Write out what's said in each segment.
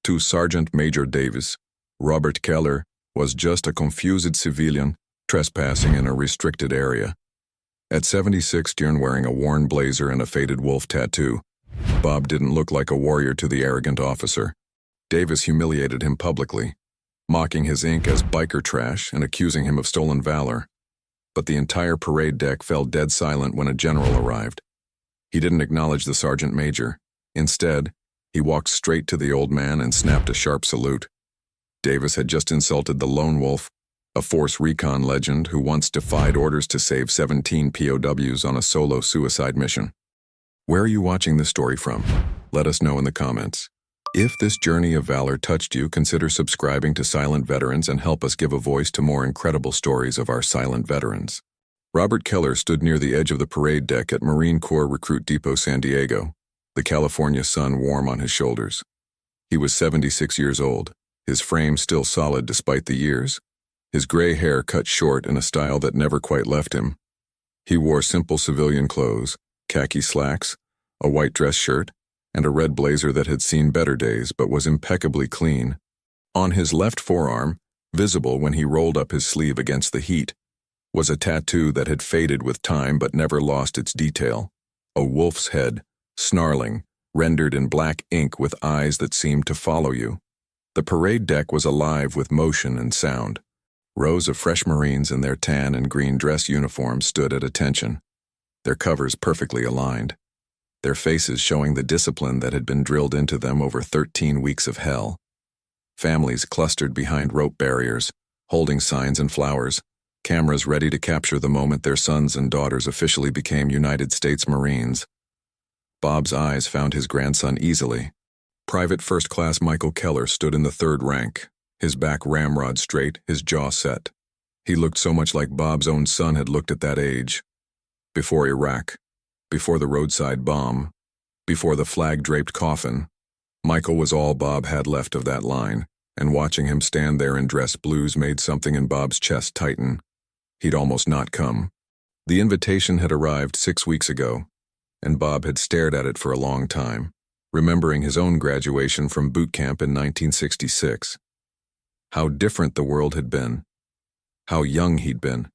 To Sergeant Major Davis, Robert Keller was just a confused civilian trespassing in a restricted area. At 76 and wearing a worn blazer and a faded wolf tattoo, Bob didn't look like a warrior to the arrogant officer. Davis humiliated him publicly, mocking his ink as biker trash and accusing him of stolen valor. But the entire parade deck fell dead silent when a general arrived. He didn't acknowledge the sergeant major. Instead, he walked straight to the old man and snapped a sharp salute. Davis had just insulted the lone wolf, a Force Recon legend who once defied orders to save 17 POWs on a solo suicide mission. Where are you watching this story from? Let us know in the comments. If this journey of valor touched you, consider subscribing to Silent Veterans and help us give a voice to more incredible stories of our silent veterans. Robert Keller stood near the edge of the parade deck at Marine Corps Recruit Depot, San Diego, the California sun warm on his shoulders. He was 76 years old, his frame still solid despite the years, his gray hair cut short in a style that never quite left him. He wore simple civilian clothes, khaki slacks, a white dress shirt, and a red blazer that had seen better days but was impeccably clean. On his left forearm, visible when he rolled up his sleeve against the heat, was a tattoo that had faded with time but never lost its detail. A wolf's head, snarling, rendered in black ink with eyes that seemed to follow you. The parade deck was alive with motion and sound. Rows of fresh Marines in their tan and green dress uniforms stood at attention, their covers perfectly aligned, their faces showing the discipline that had been drilled into them over 13 weeks of hell. Families clustered behind rope barriers, holding signs and flowers, cameras ready to capture the moment their sons and daughters officially became United States Marines. Bob's eyes found his grandson easily. Private First Class Michael Keller stood in the third rank, his back ramrod straight, his jaw set. He looked so much like Bob's own son had looked at that age. Before Iraq, before the roadside bomb, before the flag-draped coffin, Michael was all Bob had left of that line, and watching him stand there in dress blues made something in Bob's chest tighten. He'd almost not come. The invitation had arrived 6 weeks ago, and Bob had stared at it for a long time, remembering his own graduation from boot camp in 1966. How different the world had been. How young he'd been.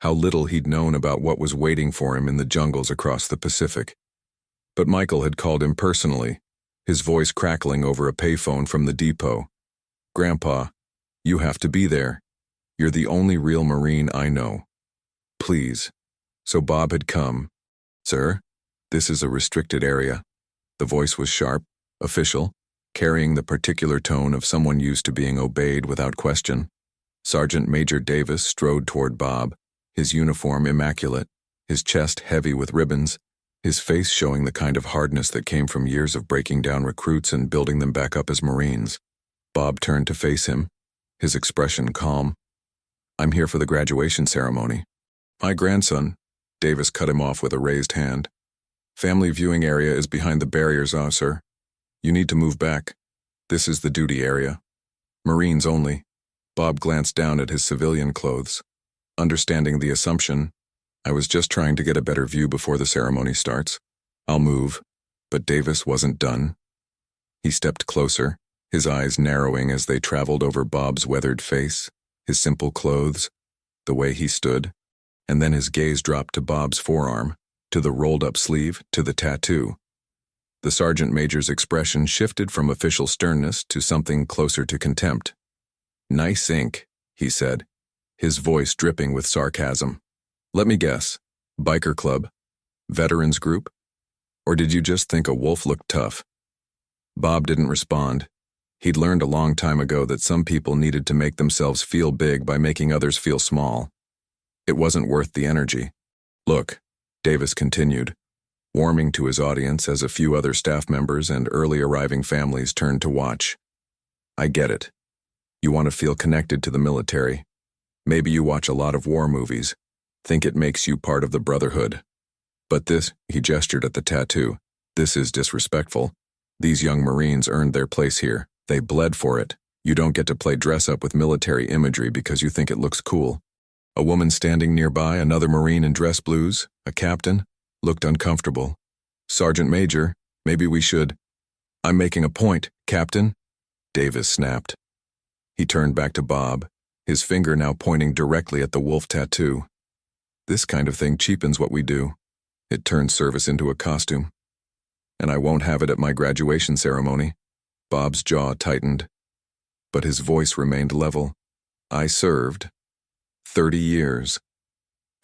How little he'd known about what was waiting for him in the jungles across the Pacific. But Michael had called him personally, his voice crackling over a payphone from the depot. "Grandpa, you have to be there. You're the only real Marine I know. Please." So Bob had come. "Sir, this is a restricted area." The voice was sharp, official, carrying the particular tone of someone used to being obeyed without question. Sergeant Major Davis strode toward Bob, his uniform immaculate, his chest heavy with ribbons, his face showing the kind of hardness that came from years of breaking down recruits and building them back up as Marines. Bob turned to face him, his expression calm. "I'm here for the graduation ceremony." "My grandson," Davis cut him off with a raised hand. "Family viewing area is behind the barriers, sir. You need to move back. This is the duty area. Marines only." Bob glanced down at his civilian clothes. Understanding the assumption, "I was just trying to get a better view before the ceremony starts. I'll move." But Davis wasn't done. He stepped closer, his eyes narrowing as they traveled over Bob's weathered face, his simple clothes, the way he stood, and then his gaze dropped to Bob's forearm, to the rolled-up sleeve, to the tattoo. The sergeant major's expression shifted from official sternness to something closer to contempt. "Nice ink," he said, his voice dripping with sarcasm. "Let me guess, biker club? Veterans group? Or did you just think a wolf looked tough?" Bob didn't respond. He'd learned a long time ago that some people needed to make themselves feel big by making others feel small. It wasn't worth the energy. "Look," Davis continued, warming to his audience as a few other staff members and early arriving families turned to watch. "I get it. You want to feel connected to the military. Maybe you watch a lot of war movies, think it makes you part of the brotherhood. But this," he gestured at the tattoo, "this is disrespectful. These young Marines earned their place here. They bled for it. You don't get to play dress up with military imagery because you think it looks cool." A woman standing nearby, another Marine in dress blues, a captain, looked uncomfortable. "Sergeant Major, maybe we should—" "I'm making a point, Captain," Davis snapped. He turned back to Bob, his finger now pointing directly at the wolf tattoo. This kind of thing cheapens what we do. It turns service into a costume. And I won't have it at my graduation ceremony. Bob's jaw tightened, but his voice remained level. I served 30 years.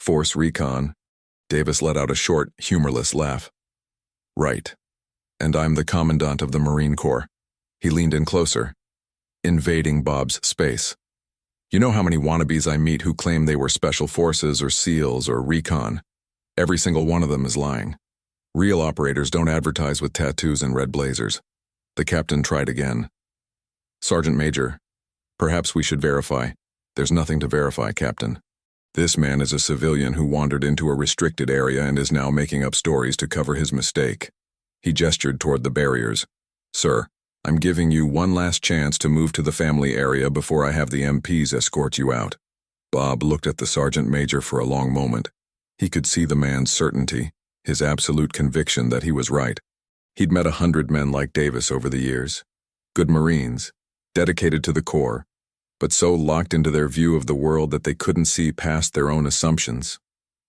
Force Recon. Davis let out a short, humorless laugh. Right. And I'm the commandant of the Marine Corps. He leaned in closer, invading Bob's space. You know how many wannabes I meet who claim they were Special Forces or SEALs or Recon? Every single one of them is lying. Real operators don't advertise with tattoos and red blazers. The captain tried again. Sergeant Major, perhaps we should verify. There's nothing to verify, Captain. This man is a civilian who wandered into a restricted area and is now making up stories to cover his mistake. He gestured toward the barriers. Sir, I'm giving you one last chance to move to the family area before I have the MPs escort you out. Bob looked at the Sergeant Major for a long moment. He could see the man's certainty, his absolute conviction that he was right. He'd met 100 men like Davis over the years. Good Marines, dedicated to the Corps, but so locked into their view of the world that they couldn't see past their own assumptions.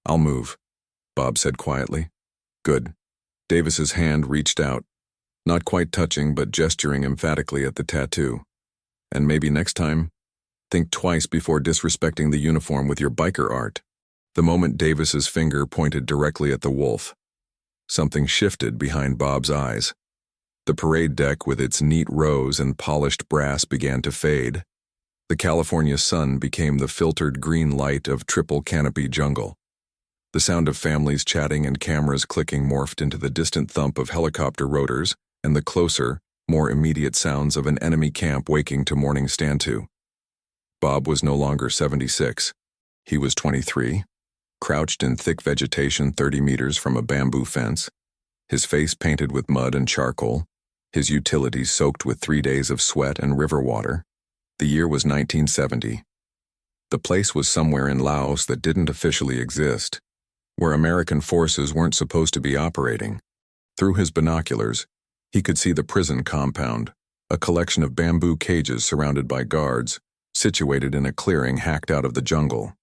I'll move, Bob said quietly. Good. Davis's hand reached out, not quite touching but gesturing emphatically at the tattoo. And maybe next time, think twice before disrespecting the uniform with your biker art. The moment Davis's finger pointed directly at the wolf, something shifted behind Bob's eyes. The parade deck with its neat rows and polished brass began to fade. The California sun became the filtered green light of triple canopy jungle. The sound of families chatting and cameras clicking morphed into the distant thump of helicopter rotors and the closer, more immediate sounds of an enemy camp waking to morning stand-to. Bob was no longer 76. He was 23, crouched in thick vegetation 30 meters from a bamboo fence, his face painted with mud and charcoal, his utilities soaked with 3 days of sweat and river water. The year was 1970. The place was somewhere in Laos that didn't officially exist, where American forces weren't supposed to be operating. Through his binoculars, he could see the prison compound, a collection of bamboo cages surrounded by guards, situated in a clearing hacked out of the jungle.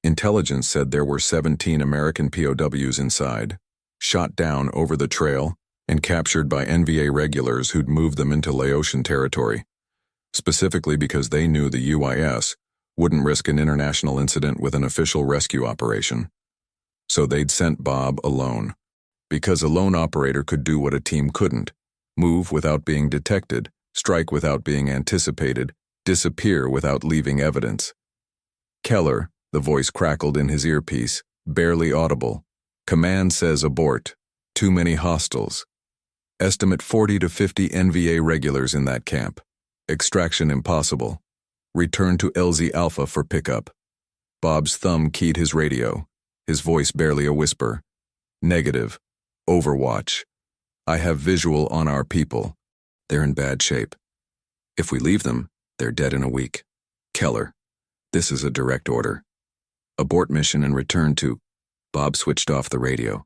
Intelligence said there were 17 American POWs inside, shot down over the trail and captured by NVA regulars who'd moved them into Laotian territory, specifically because they knew the UIS wouldn't risk an international incident with an official rescue operation. So they'd sent Bob alone, because a lone operator could do what a team couldn't: move without being detected, strike without being anticipated, disappear without leaving evidence. Keller, the voice crackled in his earpiece, barely audible. Command says abort. Too many hostiles. Estimate 40 to 50 NVA regulars in that camp. Extraction impossible. Return to LZ Alpha for pickup. Bob's thumb keyed his radio, his voice barely a whisper. Negative. Overwatch. I have visual on our people. They're in bad shape. If we leave them, they're dead in a week. Keller, this is a direct order. Abort mission and return to... Bob switched off the radio.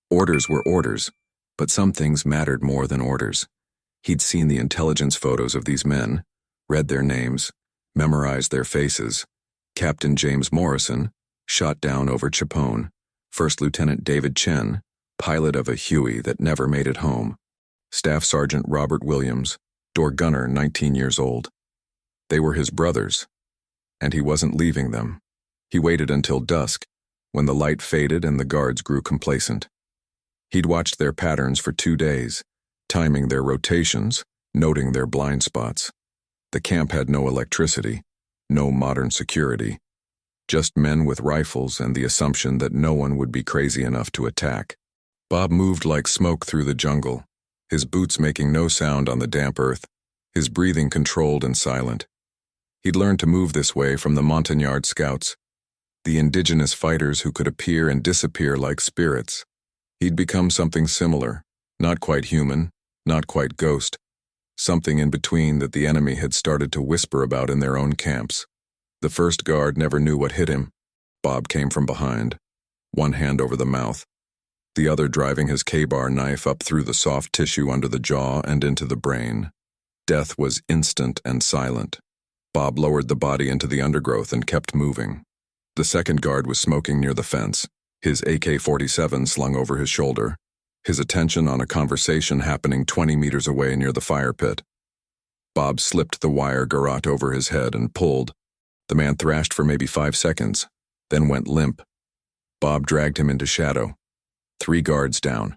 Orders were orders, but some things mattered more than orders. He'd seen the intelligence photos of these men, read their names, memorized their faces. Captain James Morrison, shot down over Chapone. First Lieutenant David Chen, pilot of a Huey that never made it home. Staff Sergeant Robert Williams, door gunner, 19 years old. They were his brothers, and he wasn't leaving them. He waited until dusk, when the light faded and the guards grew complacent. He'd watched their patterns for 2 days, timing their rotations, noting their blind spots. The camp had no electricity, no modern security, just men with rifles and the assumption that no one would be crazy enough to attack. Bob moved like smoke through the jungle, his boots making no sound on the damp earth, his breathing controlled and silent. He'd learned to move this way from the Montagnard scouts, the indigenous fighters who could appear and disappear like spirits. He'd become something similar, not quite human, not quite ghost, something in between that the enemy had started to whisper about in their own camps. The first guard never knew what hit him. Bob came from behind, one hand over the mouth, the other driving his K-bar knife up through the soft tissue under the jaw and into the brain. Death was instant and silent. Bob lowered the body into the undergrowth and kept moving. The second guard was smoking near the fence, his AK-47 slung over his shoulder, his attention on a conversation happening 20 meters away near the fire pit. Bob slipped the wire garrote over his head and pulled. The man thrashed for maybe 5 seconds, then went limp. Bob dragged him into shadow. 3 guards down.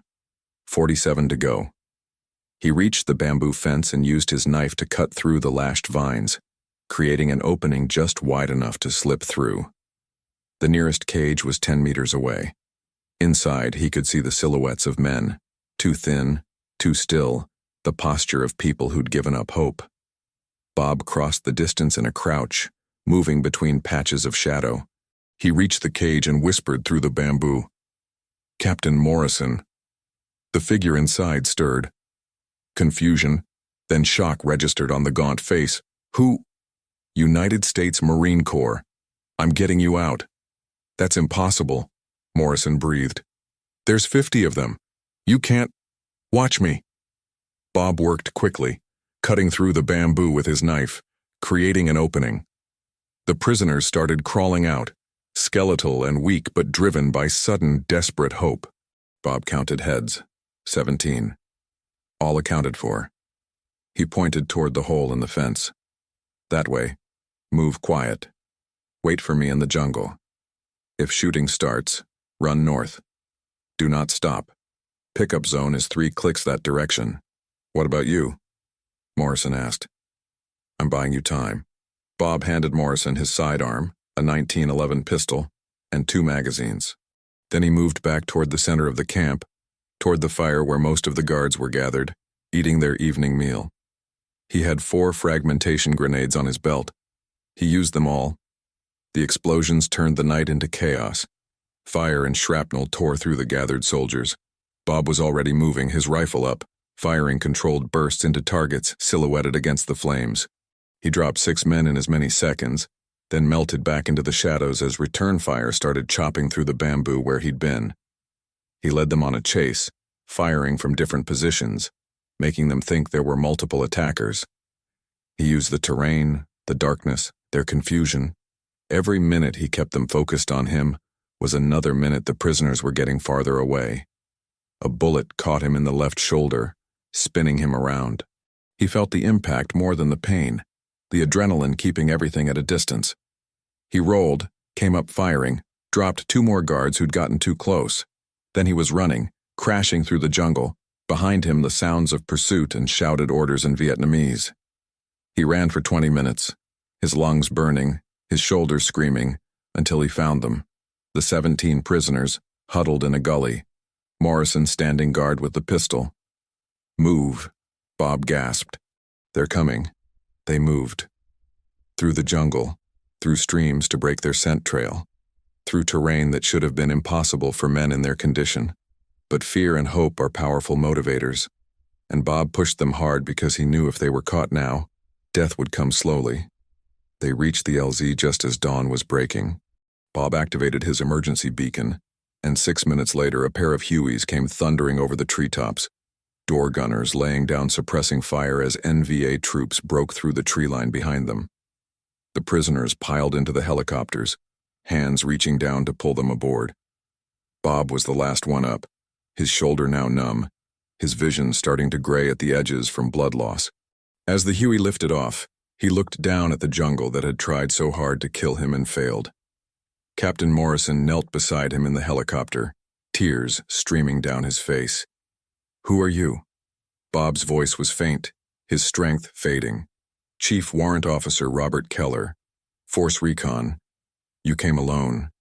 47 to go. He reached the bamboo fence and used his knife to cut through the lashed vines, creating an opening just wide enough to slip through. The nearest cage was 10 meters away. Inside, he could see the silhouettes of men, too thin, too still, the posture of people who'd given up hope. Bob crossed the distance in a crouch, moving between patches of shadow. He reached the cage and whispered through the bamboo, "Captain Morrison." The figure inside stirred. Confusion, then shock registered on the gaunt face. "Who?" "United States Marine Corps. I'm getting you out." "That's impossible," Morrison breathed. "There's 50 of them. You can't. Watch me." Bob worked quickly, cutting through the bamboo with his knife, creating an opening. The prisoners started crawling out, skeletal and weak but driven by sudden, desperate hope. Bob counted heads. 17. All accounted for. He pointed toward the hole in the fence. "That way. Move quiet. Wait for me in the jungle. If shooting starts, run north. Do not stop. Pickup zone is 3 clicks that direction." "What about you?" Morrison asked. "I'm buying you time." Bob handed Morrison his sidearm, a 1911 pistol, and 2 magazines. Then he moved back toward the center of the camp, toward the fire where most of the guards were gathered, eating their evening meal. He had 4 fragmentation grenades on his belt. He used them all. The explosions turned the night into chaos. Fire and shrapnel tore through the gathered soldiers. Bob was already moving, his rifle up, firing controlled bursts into targets silhouetted against the flames. He dropped 6 men in as many seconds, then melted back into the shadows as return fire started chopping through the bamboo where he'd been. He led them on a chase, firing from different positions, making them think there were multiple attackers. He used the terrain, the darkness, their confusion. Every minute he kept them focused on him was another minute the prisoners were getting farther away. A bullet caught him in the left shoulder, spinning him around. He felt the impact more than the pain, the adrenaline keeping everything at a distance. He rolled, came up firing, dropped 2 more guards who'd gotten too close. Then he was running, crashing through the jungle, behind him the sounds of pursuit and shouted orders in Vietnamese. He ran for 20 minutes, his lungs burning, his shoulders screaming, until he found them, the 17 prisoners, huddled in a gully, Morrison standing guard with the pistol. "Move," Bob gasped. "They're coming." They moved. Through the jungle, through streams to break their scent trail, through terrain that should have been impossible for men in their condition. But fear and hope are powerful motivators, and Bob pushed them hard because he knew if they were caught now, death would come slowly. They reached the LZ just as dawn was breaking. Bob activated his emergency beacon, and 6 minutes later a pair of Hueys came thundering over the treetops, door gunners laying down suppressing fire as NVA troops broke through the tree line behind them. The prisoners piled into the helicopters, hands reaching down to pull them aboard. Bob was the last one up, his shoulder now numb, his vision starting to gray at the edges from blood loss. As the Huey lifted off, he looked down at the jungle that had tried so hard to kill him and failed. Captain Morrison knelt beside him in the helicopter, tears streaming down his face. "Who are you?" Bob's voice was faint, his strength fading. "Chief Warrant Officer Robert Keller, Force Recon. You came alone."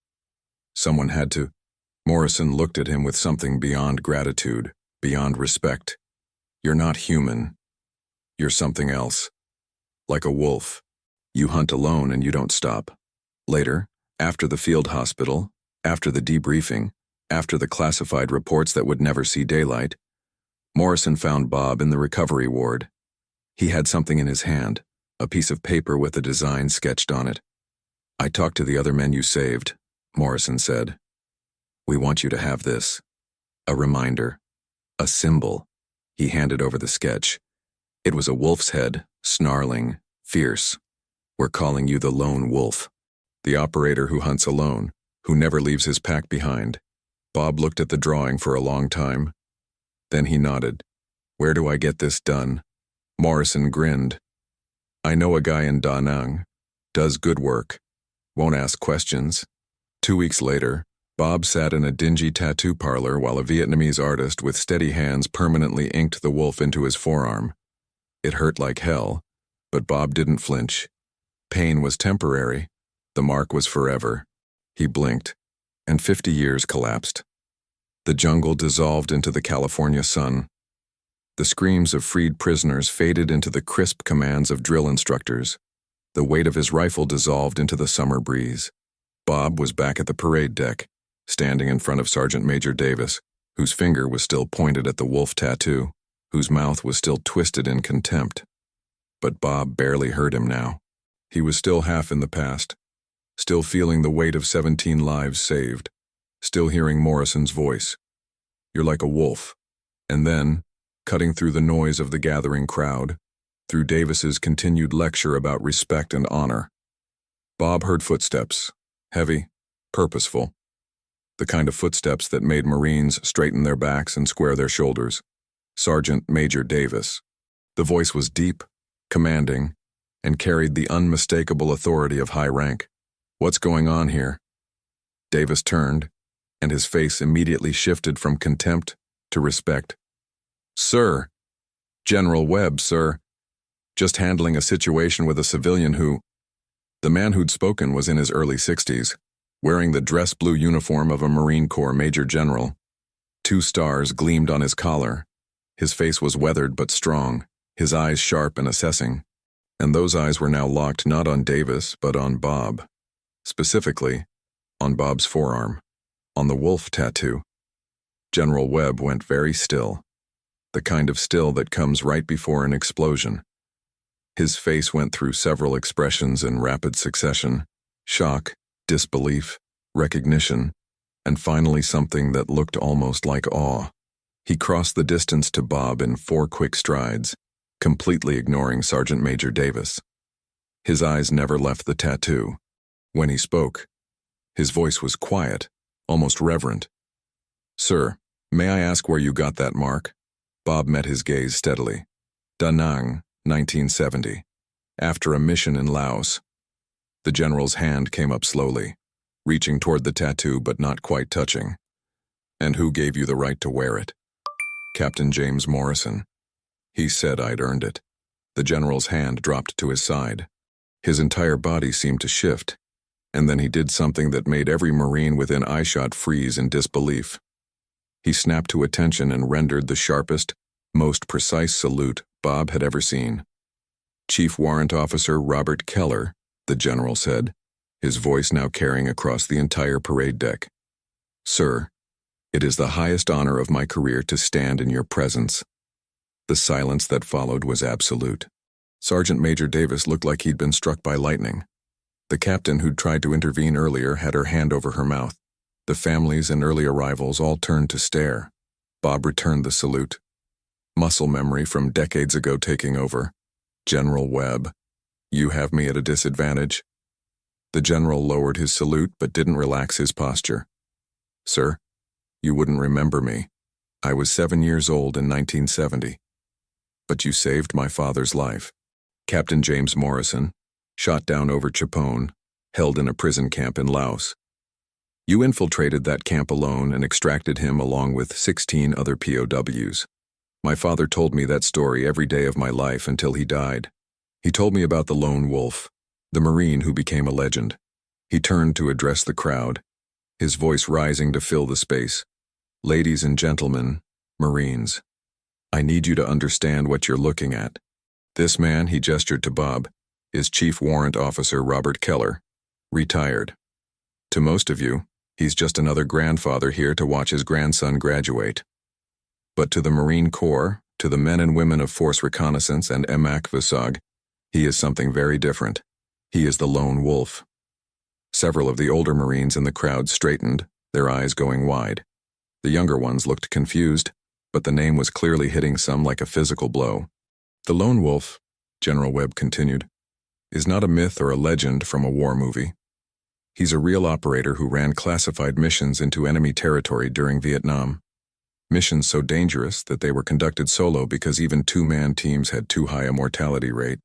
Someone had to. Morrison looked at him with something beyond gratitude, beyond respect. "You're not human. You're something else. Like a wolf. You hunt alone and you don't stop." Later, after the field hospital, after the debriefing, after the classified reports that would never see daylight, Morrison found Bob in the recovery ward. He had something in his hand, a piece of paper with a design sketched on it. "I talked to the other men you saved," Morrison said. "We want you to have this. A reminder. A symbol." He handed over the sketch. It was a wolf's head, snarling, fierce. "We're calling you the lone wolf. The operator who hunts alone, who never leaves his pack behind." Bob looked at the drawing for a long time. Then he nodded. "Where do I get this done?" Morrison grinned. "I know a guy in Da Nang. Does good work. Won't ask questions." 2 weeks later, Bob sat in a dingy tattoo parlor while a Vietnamese artist with steady hands permanently inked the wolf into his forearm. It hurt like hell, but Bob didn't flinch. Pain was temporary. The mark was forever. He blinked, and 50 years collapsed. The jungle dissolved into the California sun. The screams of freed prisoners faded into the crisp commands of drill instructors. The weight of his rifle dissolved into the summer breeze. Bob was back at the parade deck, standing in front of Sergeant Major Davis, whose finger was still pointed at the wolf tattoo, whose mouth was still twisted in contempt. But Bob barely heard him now. He was still half in the past, still feeling the weight of 17 lives saved, still hearing Morrison's voice. "You're like a wolf." And then, cutting through the noise of the gathering crowd, through Davis's continued lecture about respect and honor, Bob heard footsteps, heavy, purposeful, the kind of footsteps that made Marines straighten their backs and square their shoulders. Sergeant Major Davis. The voice was deep, commanding, and carried the unmistakable authority of high rank. "What's going on here?" Davis turned, and his face immediately shifted from contempt to respect. "Sir, General Webb, sir. Just handling a situation with a civilian who—" The man who'd spoken was in his early 60s, wearing the dress blue uniform of a Marine Corps Major General. 2 stars gleamed on his collar. His face was weathered but strong, his eyes sharp and assessing. And those eyes were now locked not on Davis but on Bob. Specifically, on Bob's forearm, on the wolf tattoo. General Webb went very still, the kind of still that comes right before an explosion. His face went through several expressions in rapid succession: shock, disbelief, recognition, and finally something that looked almost like awe. He crossed the distance to Bob in 4 quick strides, completely ignoring Sergeant Major Davis. His eyes never left the tattoo. When he spoke, his voice was quiet, almost reverent. "Sir, may I ask where you got that mark?" Bob met his gaze steadily. "Da Nang, 1970. After a mission in Laos." The general's hand came up slowly, reaching toward the tattoo but not quite touching. "And who gave you the right to wear it?" "Captain James Morrison. He said I'd earned it." The general's hand dropped to his side. His entire body seemed to shift, and then he did something that made every Marine within eyeshot freeze in disbelief. He snapped to attention and rendered the sharpest, most precise salute Bob had ever seen. "Chief Warrant Officer Robert Keller," the general said, his voice now carrying across the entire parade deck. "Sir, it is the highest honor of my career to stand in your presence." The silence that followed was absolute. Sergeant Major Davis looked like he'd been struck by lightning. The captain who'd tried to intervene earlier had her hand over her mouth. The families and early arrivals all turned to stare. Bob returned the salute. Muscle memory from decades ago taking over. "General Webb, you have me at a disadvantage." The general lowered his salute but didn't relax his posture. "Sir, you wouldn't remember me. I was 7 years old in 1970. But you saved my father's life." Captain James Morrison, shot down over Chapone, held in a prison camp in Laos. "You infiltrated that camp alone and extracted him along with 16 other POWs. My father told me that story every day of my life until he died. He told me about the lone wolf, the Marine who became a legend." He turned to address the crowd, his voice rising to fill the space. "Ladies and gentlemen, Marines, I need you to understand what you're looking at. This man," he gestured to Bob, "is Chief Warrant Officer Robert Keller, retired. To most of you, he's just another grandfather here to watch his grandson graduate. But to the Marine Corps, to the men and women of Force Reconnaissance and Accusations, he is something very different. He is the lone wolf." Several of the older Marines in the crowd straightened, their eyes going wide. The younger ones looked confused, but the name was clearly hitting some like a physical blow. The lone wolf, General Webb continued, is not a myth or a legend from a war movie. He's a real operator who ran classified missions into enemy territory during Vietnam. Missions so dangerous that they were conducted solo because even two-man teams had too high a mortality rate.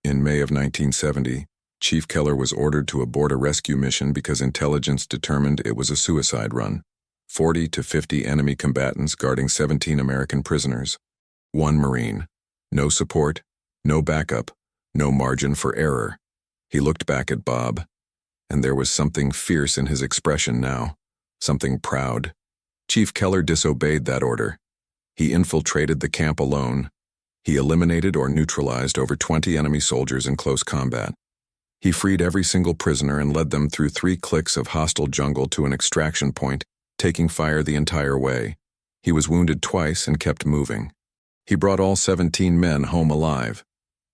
In May of 1970, Chief Keller was ordered to abort a rescue mission because intelligence determined it was a suicide run. 40 to 50 enemy combatants guarding 17 American prisoners. One Marine. No support, no backup, no margin for error. He looked back at Bob, and there was something fierce in his expression now, something proud. Chief Keller disobeyed that order. He infiltrated the camp alone. He eliminated or neutralized over 20 enemy soldiers in close combat. He freed every single prisoner and led them through 3 clicks of hostile jungle to an extraction point, taking fire the entire way. He was wounded twice and kept moving. He brought all 17 men home alive.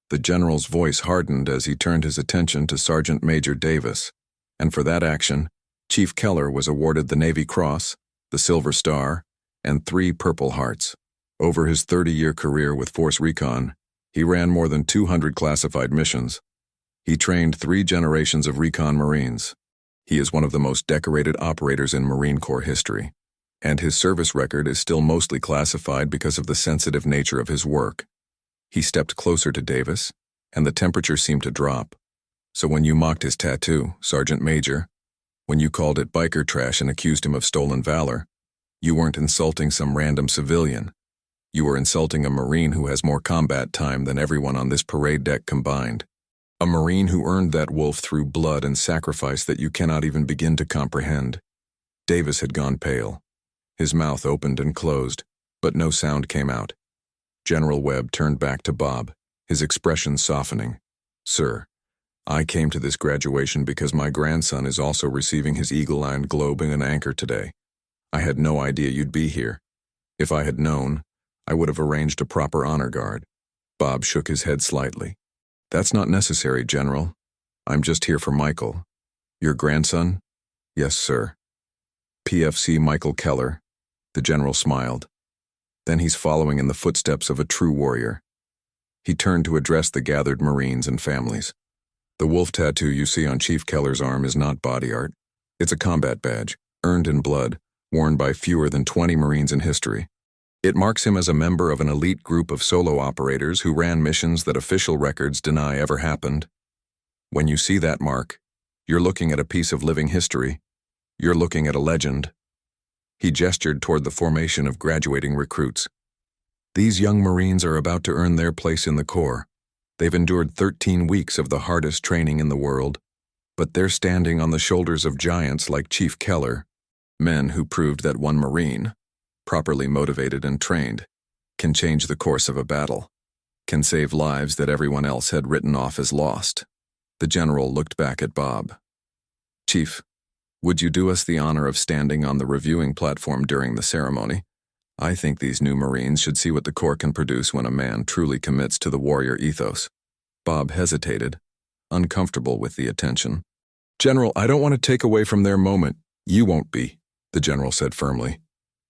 The general's voice hardened as he turned his attention to Sergeant Major Davis, and for that action, Chief Keller was awarded the Navy Cross, the Silver Star, and 3 Purple Hearts. Over his 30-year career with Force Recon, he ran more than 200 classified missions. He trained 3 generations of Recon Marines. He is one of the most decorated operators in Marine Corps history, and his service record is still mostly classified because of the sensitive nature of his work. He stepped closer to Davis, and the temperature seemed to drop. So when you mocked his tattoo, Sergeant Major, when you called it biker trash and accused him of stolen valor, you weren't insulting some random civilian. You were insulting a Marine who has more combat time than everyone on this parade deck combined. A Marine who earned that wolf through blood and sacrifice that you cannot even begin to comprehend. Davis had gone pale. His mouth opened and closed, but no sound came out. General Webb turned back to Bob, his expression softening. Sir, I came to this graduation because my grandson is also receiving his Eagle-Line Globe and an anchor today. I had no idea you'd be here. If I had known, I would have arranged a proper honor guard. Bob shook his head slightly. That's not necessary, General. I'm just here for Michael. Your grandson? Yes, sir. PFC Michael Keller. The general smiled. Then he's following in the footsteps of a true warrior. He turned to address the gathered Marines and families. The wolf tattoo you see on Chief Keller's arm is not body art. It's a combat badge, earned in blood, worn by fewer than 20 Marines in history. It marks him as a member of an elite group of solo operators who ran missions that official records deny ever happened. When you see that mark, you're looking at a piece of living history. You're looking at a legend. He gestured toward the formation of graduating recruits. These young Marines are about to earn their place in the Corps. They've endured 13 weeks of the hardest training in the world, but they're standing on the shoulders of giants like Chief Keller, men who proved that one Marine, properly motivated and trained, can change the course of a battle, can save lives that everyone else had written off as lost. The general looked back at Bob. Chief, would you do us the honor of standing on the reviewing platform during the ceremony? I think these new Marines should see what the Corps can produce when a man truly commits to the warrior ethos. Bob hesitated, uncomfortable with the attention. General, I don't want to take away from their moment. You won't be, the general said firmly.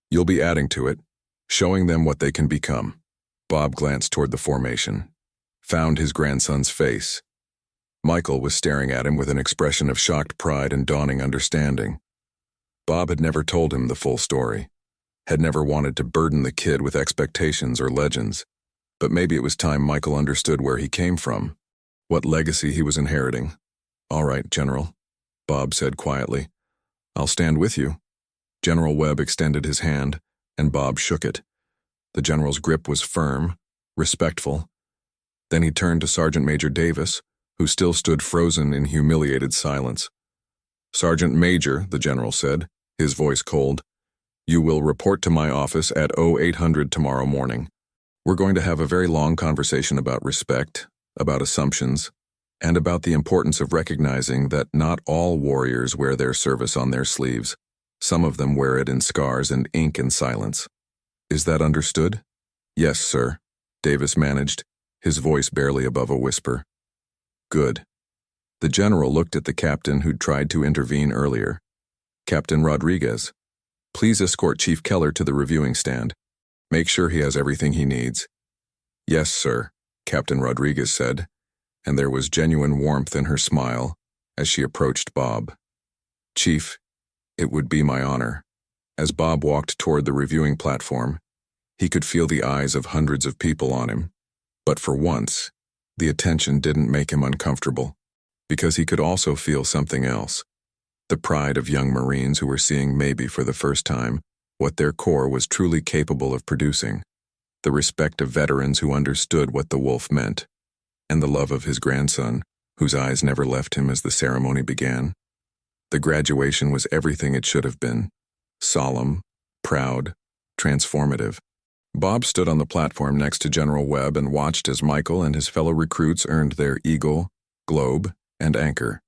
You'll be adding to it, showing them what they can become. Bob glanced toward the formation, found his grandson's face. Michael was staring at him with an expression of shocked pride and dawning understanding. Bob had never told him the full story, had never wanted to burden the kid with expectations or legends, but maybe it was time Michael understood where he came from, what legacy he was inheriting. All right, General, Bob said quietly. I'll stand with you. General Webb extended his hand, and Bob shook it. The general's grip was firm, respectful. Then he turned to Sergeant Major Davis, who still stood frozen in humiliated silence. Sergeant Major, the general said, his voice cold, you will report to my office at 0800 tomorrow morning. We're going to have a very long conversation about respect, about assumptions, and about the importance of recognizing that not all warriors wear their service on their sleeves. Some of them wear it in scars and ink and silence. Is that understood? Yes, sir, Davis managed, his voice barely above a whisper. Good. The general looked at the captain who'd tried to intervene earlier. Captain Rodriguez, please escort Chief Keller to the reviewing stand. Make sure he has everything he needs. "Yes, sir," Captain Rodriguez said, and there was genuine warmth in her smile as she approached Bob. "Chief, it would be my honor." As Bob walked toward the reviewing platform, he could feel the eyes of hundreds of people on him. But for once, the attention didn't make him uncomfortable, because he could also feel something else. The pride of young Marines who were seeing maybe for the first time what their corps was truly capable of producing. The respect of veterans who understood what the wolf meant, and the love of his grandson, whose eyes never left him as the ceremony began. The graduation was everything it should have been: solemn, proud, transformative. Bob stood on the platform next to General Webb and watched as Michael and his fellow recruits earned their Eagle, Globe, and Anchor.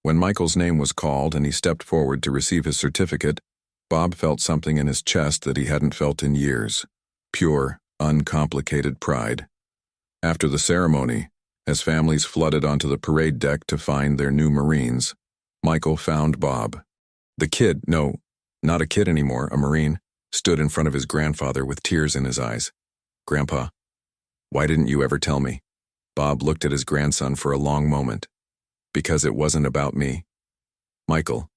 When Michael's name was called and he stepped forward to receive his certificate, Bob felt something in his chest that he hadn't felt in years: pure, uncomplicated pride. After the ceremony, as families flooded onto the parade deck to find their new Marines, Michael found Bob. The kid, no, not a kid anymore, a Marine, stood in front of his grandfather with tears in his eyes. "Grandpa, why didn't you ever tell me?" Bob looked at his grandson for a long moment. "Because it wasn't about me, Michael.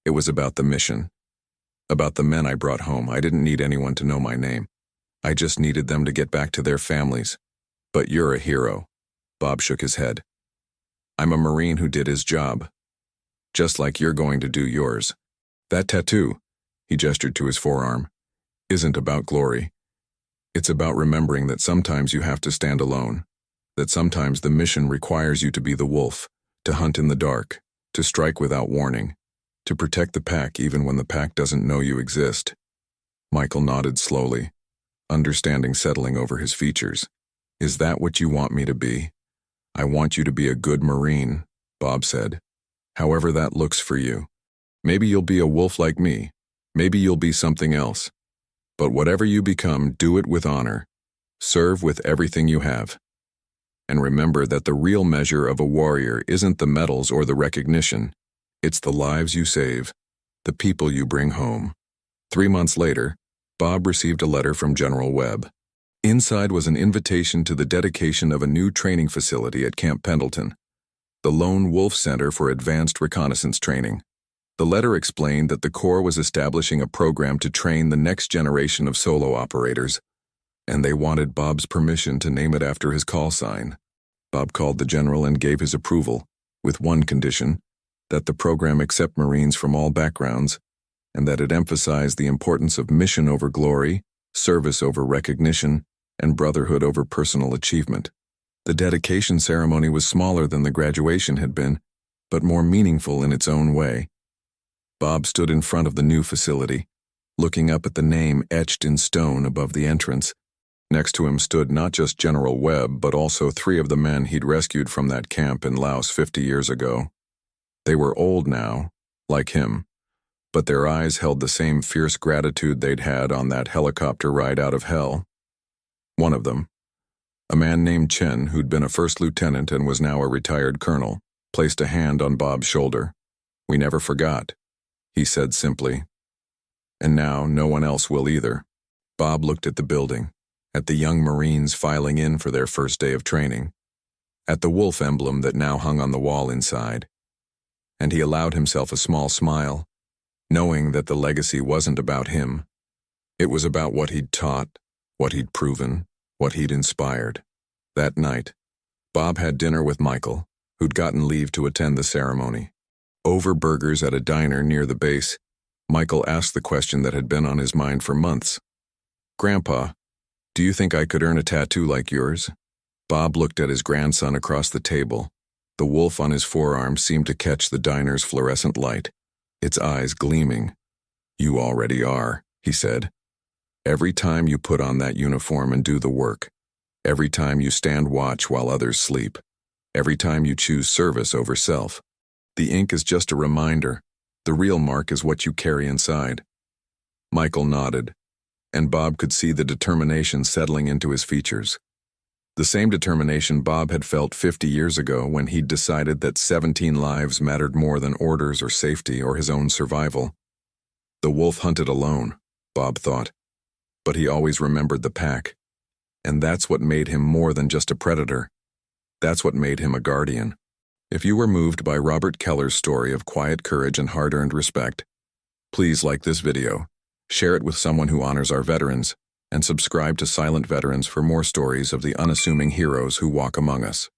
It was about the mission. About the men I brought home. I didn't need anyone to know my name. I just needed them to get back to their families. But you're a hero." Bob shook his head. "I'm a Marine who did his job. Just like you're going to do yours. That tattoo," he gestured to his forearm, "isn't about glory. It's about remembering that sometimes you have to stand alone. That sometimes the mission requires you to be the wolf, to hunt in the dark, to strike without warning, to protect the pack even when the pack doesn't know you exist." Michael nodded slowly, understanding settling over his features. "Is that what you want me to be?" "I want you to be a good Marine," Bob said. "However that looks for you. Maybe you'll be a wolf like me. Maybe you'll be something else. But whatever you become, do it with honor. Serve with everything you have. And remember that the real measure of a warrior isn't the medals or the recognition. It's the lives you save, the people you bring home." 3 months later, Bob received a letter from General Webb. Inside was an invitation to the dedication of a new training facility at Camp Pendleton, the Lone Wolf Center for Advanced Reconnaissance Training. The letter explained that the Corps was establishing a program to train the next generation of solo operators, and they wanted Bob's permission to name it after his call sign. Bob called the general and gave his approval, with one condition: that the program accept Marines from all backgrounds, and that it emphasize the importance of mission over glory, service over recognition, and brotherhood over personal achievement. The dedication ceremony was smaller than the graduation had been, but more meaningful in its own way. Bob stood in front of the new facility, looking up at the name etched in stone above the entrance. Next to him stood not just General Webb, but also 3 of the men he'd rescued from that camp in Laos 50 years ago. They were old now, like him, but their eyes held the same fierce gratitude they'd had on that helicopter ride out of hell. One of them, a man named Chen, who'd been a first lieutenant and was now a retired colonel, placed a hand on Bob's shoulder. "We never forgot," he said simply. "And now no one else will either." Bob looked at the building, at the young Marines filing in for their first day of training, at the wolf emblem that now hung on the wall inside, and he allowed himself a small smile, knowing that the legacy wasn't about him. It was about what he'd taught, what he'd proven, what he'd inspired. That night, Bob had dinner with Michael, who'd gotten leave to attend the ceremony. Over burgers at a diner near the base, Michael asked the question that had been on his mind for months. "Grandpa, do you think I could earn a tattoo like yours?" Bob looked at his grandson across the table. The wolf on his forearm seemed to catch the diner's fluorescent light, its eyes gleaming. "You already are," he said. "Every time you put on that uniform and do the work, every time you stand watch while others sleep, every time you choose service over self. The ink is just a reminder. The real mark is what you carry inside." Michael nodded, and Bob could see the determination settling into his features. The same determination Bob had felt 50 years ago when he'd decided that 17 lives mattered more than orders or safety or his own survival. The wolf hunted alone, Bob thought, but he always remembered the pack. And that's what made him more than just a predator. That's what made him a guardian. If you were moved by Robert Keller's story of quiet courage and hard-earned respect, please like this video, share it with someone who honors our veterans, and subscribe to Silent Veterans for more stories of the unassuming heroes who walk among us.